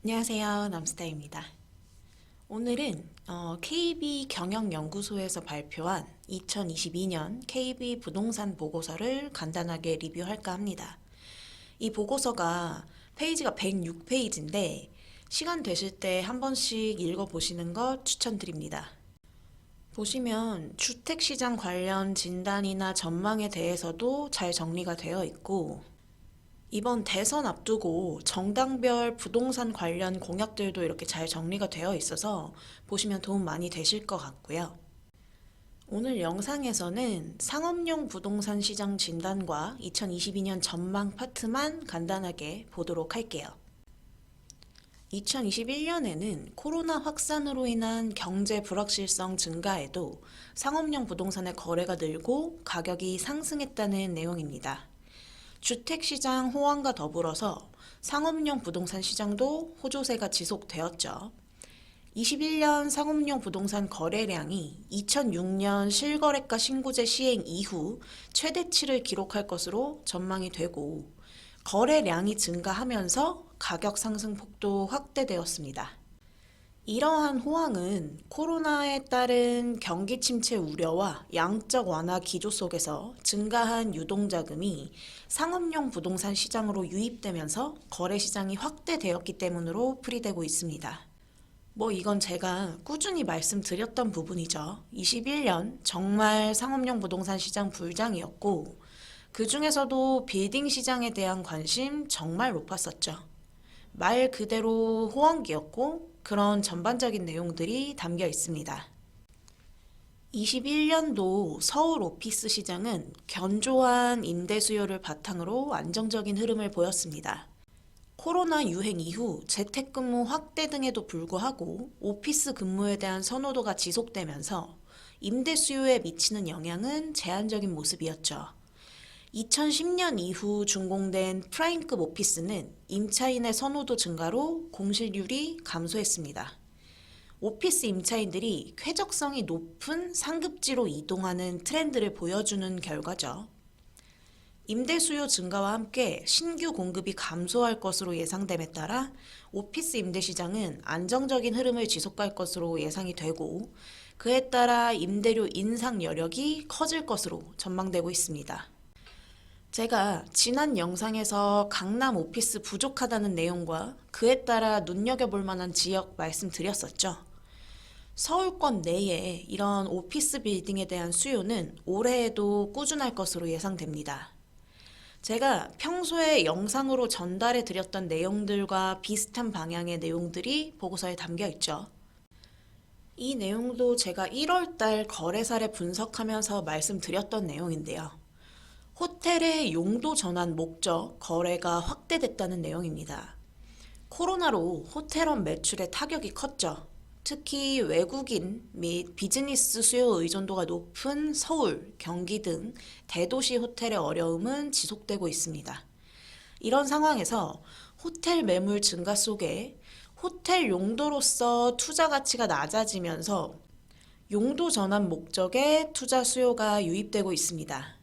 안녕하세요. 남스타입니다. 오늘은 KB 경영연구소에서 발표한 2022년 KB 부동산 보고서를 간단하게 리뷰할까 합니다. 이 보고서가 페이지가 106페이지인데 시간 되실 때 한 번씩 읽어보시는 것 추천드립니다. 보시면 주택시장 관련 진단이나 전망에 대해서도 잘 정리가 되어 있고 이번 대선 앞두고 정당별 부동산 관련 공약들도 이렇게 잘 정리가 되어 있어서 보시면 도움 많이 되실 것 같고요. 오늘 영상에서는 상업용 부동산 시장 진단과 2022년 전망 파트만 간단하게 보도록 할게요. 2021년에는 코로나 확산으로 인한 경제 불확실성 증가에도 상업용 부동산의 거래가 늘고 가격이 상승했다는 내용입니다. 주택시장 호황과 더불어서 상업용 부동산 시장도 호조세가 지속되었죠. 21년 상업용 부동산 거래량이 2006년 실거래가 신고제 시행 이후 최대치를 기록할 것으로 전망이 되고 거래량이 증가하면서 가격 상승 폭도 확대되었습니다. 이러한 호황은 코로나에 따른 경기 침체 우려와 양적 완화 기조 속에서 증가한 유동자금이 상업용 부동산 시장으로 유입되면서 거래 시장이 확대되었기 때문으로 풀이되고 있습니다. 이건 제가 꾸준히 말씀드렸던 부분이죠. 21년 정말 상업용 부동산 시장 불장이었고 그 중에서도 빌딩 시장에 대한 관심 정말 높았었죠. 말 그대로 호황기였고 그런 전반적인 내용들이 담겨 있습니다. 21년도 서울 오피스 시장은 견조한 임대 수요를 바탕으로 안정적인 흐름을 보였습니다. 코로나 유행 이후 재택근무 확대 등에도 불구하고 오피스 근무에 대한 선호도가 지속되면서 임대 수요에 미치는 영향은 제한적인 모습이었죠. 2010년 이후 준공된 프라임급 오피스는 임차인의 선호도 증가로 공실률이 감소했습니다. 오피스 임차인들이 쾌적성이 높은 상급지로 이동하는 트렌드를 보여주는 결과죠. 임대 수요 증가와 함께 신규 공급이 감소할 것으로 예상됨에 따라 오피스 임대 시장은 안정적인 흐름을 지속할 것으로 예상이 되고 그에 따라 임대료 인상 여력이 커질 것으로 전망되고 있습니다. 제가 지난 영상에서 강남 오피스 부족하다는 내용과 그에 따라 눈여겨볼 만한 지역 말씀드렸었죠. 서울권 내에 이런 오피스 빌딩에 대한 수요는 올해에도 꾸준할 것으로 예상됩니다. 제가 평소에 영상으로 전달해 드렸던 내용들과 비슷한 방향의 내용들이 보고서에 담겨 있죠. 이 내용도 제가 1월달 거래 사례 분석하면서 말씀드렸던 내용인데요. 호텔의 용도 전환 목적 거래가 확대됐다는 내용입니다. 코로나로 호텔업 매출의 타격이 컸죠. 특히 외국인 및 비즈니스 수요 의존도가 높은 서울, 경기 등 대도시 호텔의 어려움은 지속되고 있습니다. 이런 상황에서 호텔 매물 증가 속에 호텔 용도로서 투자 가치가 낮아지면서 용도 전환 목적의 투자 수요가 유입되고 있습니다.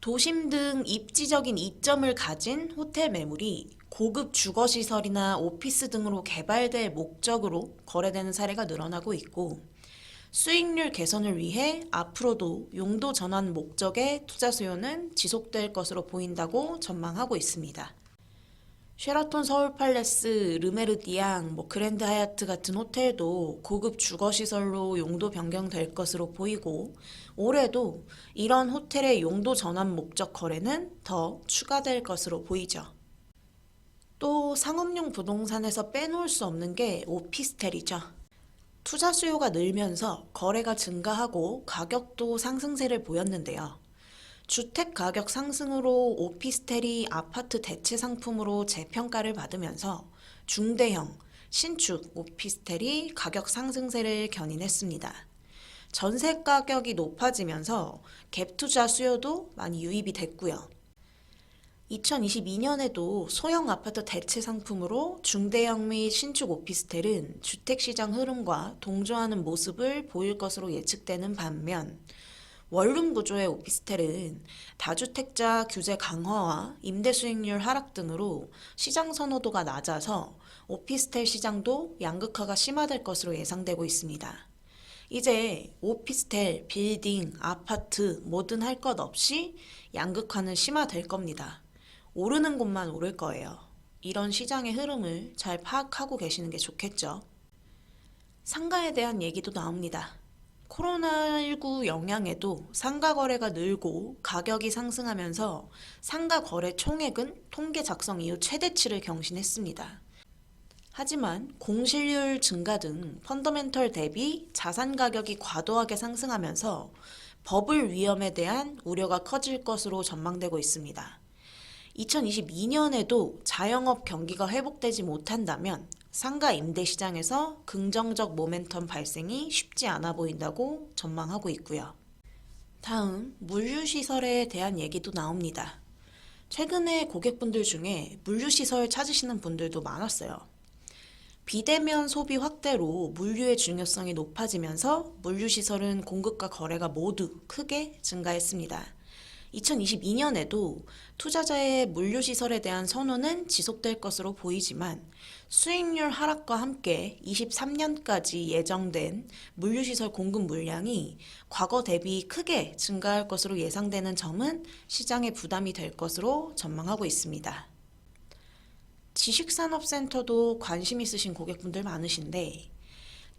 도심 등 입지적인 이점을 가진 호텔 매물이 고급 주거시설이나 오피스 등으로 개발될 목적으로 거래되는 사례가 늘어나고 있고 수익률 개선을 위해 앞으로도 용도 전환 목적의 투자 수요는 지속될 것으로 보인다고 전망하고 있습니다. 쉐라톤 서울팰레스, 르메르디앙, 그랜드 하얏트 같은 호텔도 고급 주거시설로 용도 변경될 것으로 보이고 올해도 이런 호텔의 용도 전환 목적 거래는 더 추가될 것으로 보이죠. 또 상업용 부동산에서 빼놓을 수 없는 게 오피스텔이죠. 투자 수요가 늘면서 거래가 증가하고 가격도 상승세를 보였는데요. 주택 가격 상승으로 오피스텔이 아파트 대체 상품으로 재평가를 받으면서 중대형, 신축 오피스텔이 가격 상승세를 견인했습니다. 전세 가격이 높아지면서 갭 투자 수요도 많이 유입이 됐고요. 2022년에도 소형 아파트 대체 상품으로 중대형 및 신축 오피스텔은 주택시장 흐름과 동조하는 모습을 보일 것으로 예측되는 반면 원룸 구조의 오피스텔은 다주택자 규제 강화와 임대 수익률 하락 등으로 시장 선호도가 낮아서 오피스텔 시장도 양극화가 심화될 것으로 예상되고 있습니다. 이제 오피스텔, 빌딩, 아파트 뭐든 할 것 없이 양극화는 심화될 겁니다. 오르는 곳만 오를 거예요. 이런 시장의 흐름을 잘 파악하고 계시는 게 좋겠죠. 상가에 대한 얘기도 나옵니다. 코로나19 영향에도 상가 거래가 늘고 가격이 상승하면서 상가 거래 총액은 통계 작성 이후 최대치를 경신했습니다. 하지만 공실률 증가 등 펀더멘털 대비 자산 가격이 과도하게 상승하면서 버블 위험에 대한 우려가 커질 것으로 전망되고 있습니다. 2022년에도 자영업 경기가 회복되지 못한다면 상가 임대 시장에서 긍정적 모멘텀 발생이 쉽지 않아 보인다고 전망하고 있고요. 다음, 물류시설에 대한 얘기도 나옵니다. 최근에 고객분들 중에 물류시설 찾으시는 분들도 많았어요. 비대면 소비 확대로 물류의 중요성이 높아지면서 물류시설은 공급과 거래가 모두 크게 증가했습니다. 2022년에도 투자자의 물류시설에 대한 선호는 지속될 것으로 보이지만 수익률 하락과 함께 23년까지 예정된 물류시설 공급 물량이 과거 대비 크게 증가할 것으로 예상되는 점은 시장에 부담이 될 것으로 전망하고 있습니다. 지식산업센터도 관심 있으신 고객분들 많으신데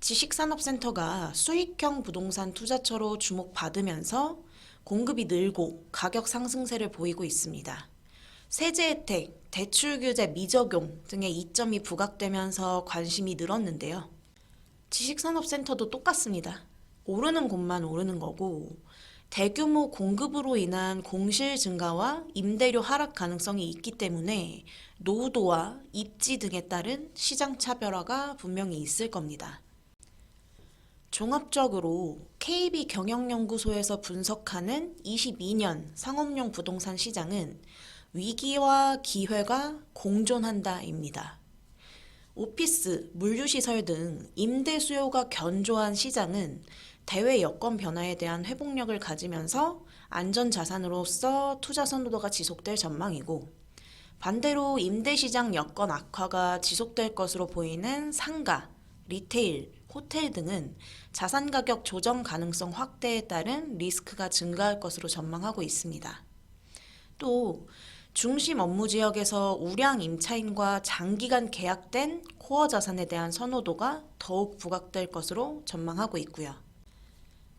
지식산업센터가 수익형 부동산 투자처로 주목받으면서 공급이 늘고 가격 상승세를 보이고 있습니다. 세제 혜택, 대출 규제 미적용 등의 이점이 부각되면서 관심이 늘었는데요. 지식산업센터도 똑같습니다. 오르는 곳만 오르는 거고 대규모 공급으로 인한 공실 증가와 임대료 하락 가능성이 있기 때문에 노후도와 입지 등에 따른 시장 차별화가 분명히 있을 겁니다. 종합적으로 KB 경영연구소에서 분석하는 22년 상업용 부동산 시장은 위기와 기회가 공존한다입니다. 오피스, 물류시설 등 임대 수요가 견조한 시장은 대외 여건 변화에 대한 회복력을 가지면서 안전자산으로서 투자 선호도가 지속될 전망이고 반대로 임대시장 여건 악화가 지속될 것으로 보이는 상가, 리테일, 호텔 등은 자산 가격 조정 가능성 확대에 따른 리스크가 증가할 것으로 전망하고 있습니다. 또 중심 업무 지역에서 우량 임차인과 장기간 계약된 코어 자산에 대한 선호도가 더욱 부각될 것으로 전망하고 있고요.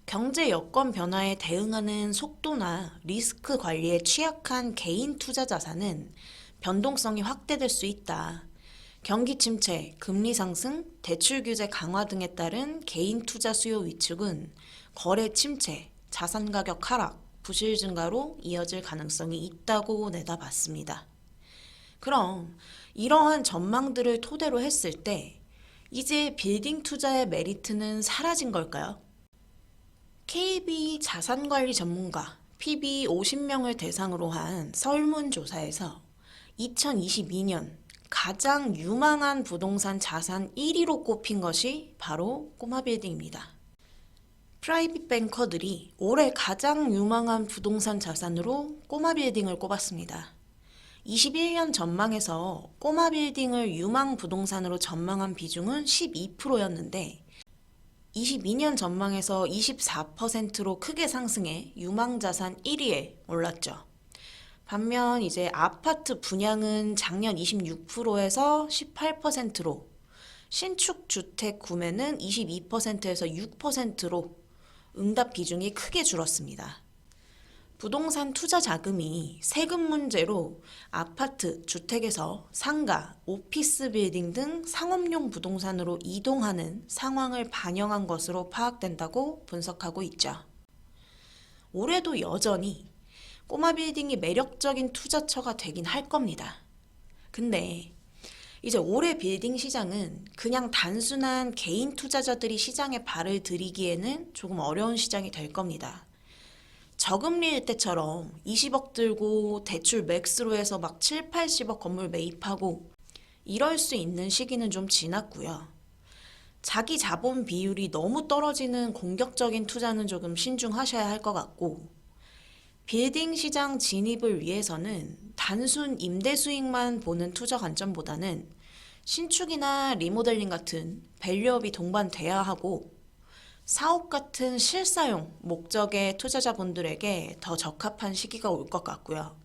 경제 여건 변화에 대응하는 속도나 리스크 관리에 취약한 개인 투자 자산은 변동성이 확대될 수 있다. 경기 침체, 금리 상승, 대출 규제 강화 등에 따른 개인 투자 수요 위축은 거래 침체, 자산 가격 하락, 부실 증가로 이어질 가능성이 있다고 내다봤습니다. 그럼 이러한 전망들을 토대로 했을 때 이제 빌딩 투자의 메리트는 사라진 걸까요? KB 자산관리 전문가 PB 50명을 대상으로 한 설문조사에서 2022년 가장 유망한 부동산 자산 1위로 꼽힌 것이 바로 꼬마빌딩입니다. 프라이빗 뱅커들이 올해 가장 유망한 부동산 자산으로 꼬마빌딩을 꼽았습니다. 21년 전망에서 꼬마빌딩을 유망 부동산으로 전망한 비중은 12%였는데 22년 전망에서 24%로 크게 상승해 유망자산 1위에 올랐죠. 반면 이제 아파트 분양은 작년 26%에서 18%로 신축 주택 구매는 22%에서 6%로 응답 비중이 크게 줄었습니다. 부동산 투자 자금이 세금 문제로 아파트, 주택에서 상가, 오피스 빌딩 등 상업용 부동산으로 이동하는 상황을 반영한 것으로 파악된다고 분석하고 있죠. 올해도 여전히 꼬마 빌딩이 매력적인 투자처가 되긴 할 겁니다. 근데 이제 올해 빌딩 시장은 그냥 단순한 개인 투자자들이 시장에 발을 들이기에는 조금 어려운 시장이 될 겁니다. 저금리일 때처럼 20억 들고 대출 맥스로 해서 막 7, 80억 건물 매입하고 이럴 수 있는 시기는 좀 지났고요. 자기 자본 비율이 너무 떨어지는 공격적인 투자는 조금 신중하셔야 할 것 같고, 빌딩 시장 진입을 위해서는 단순 임대 수익만 보는 투자 관점보다는 신축이나 리모델링 같은 밸류업이 동반돼야 하고, 사업 같은 실사용 목적의 투자자분들에게 더 적합한 시기가 올 것 같고요.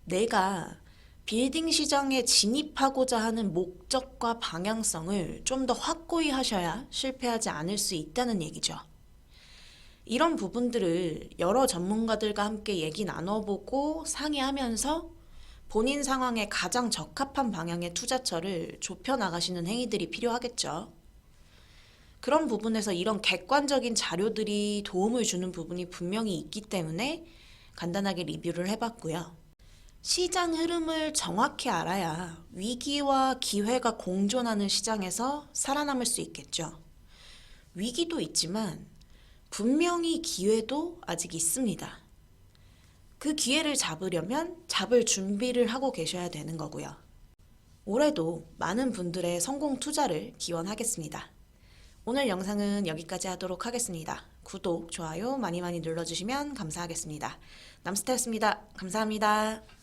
내가 빌딩 시장에 진입하고자 하는 목적과 방향성을 좀 더 확고히 하셔야 실패하지 않을 수 있다는 얘기죠. 이런 부분들을 여러 전문가들과 함께 얘기 나눠보고 상의하면서 본인 상황에 가장 적합한 방향의 투자처를 좁혀 나가시는 행위들이 필요하겠죠. 그런 부분에서 이런 객관적인 자료들이 도움을 주는 부분이 분명히 있기 때문에 간단하게 리뷰를 해봤고요. 시장 흐름을 정확히 알아야 위기와 기회가 공존하는 시장에서 살아남을 수 있겠죠. 위기도 있지만 분명히 기회도 아직 있습니다. 그 기회를 잡으려면 잡을 준비를 하고 계셔야 되는 거고요. 올해도 많은 분들의 성공 투자를 기원하겠습니다. 오늘 영상은 여기까지 하도록 하겠습니다. 구독, 좋아요 많이 많이 눌러주시면 감사하겠습니다. 남스타였습니다. 감사합니다.